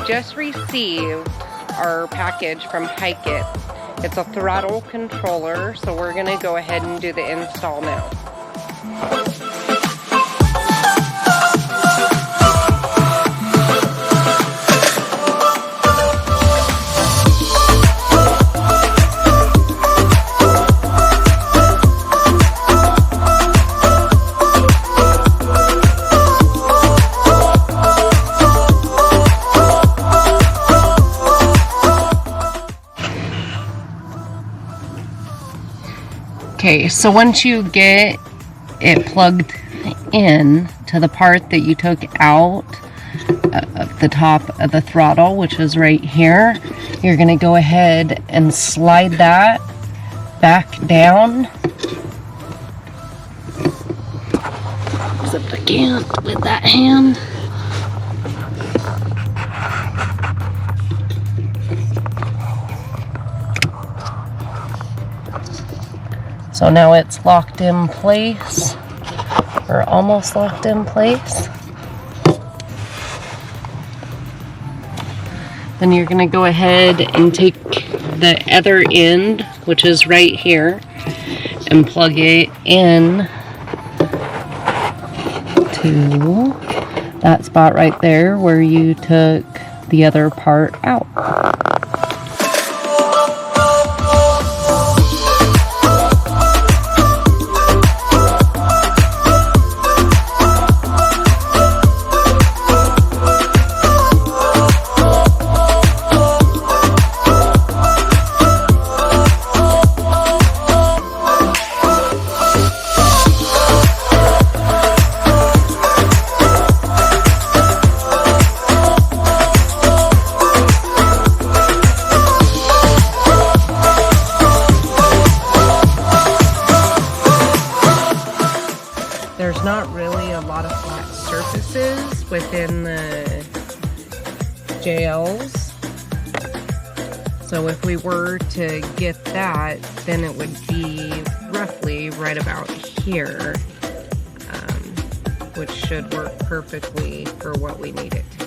just received our package from Hike-It. It's a throttle controller, so we're gonna go ahead and do the install now. Okay, so once you get it plugged in to the part that you took out of the top of the throttle, which is right here, you're going to go ahead and slide that back down. Except I can't with that hand. So now it's locked in place, or almost locked in place. Then you're going to go ahead and take the other end, which is right here, and plug it in to that spot right there where you took the other part out. There's not really a lot of flat surfaces within the JLs. So if we were to get that, then it would be roughly right about here, which should work perfectly for what we need it to.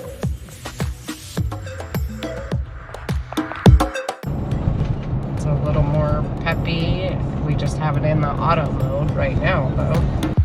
It's a little more peppy. We just have it in the auto mode right now, though.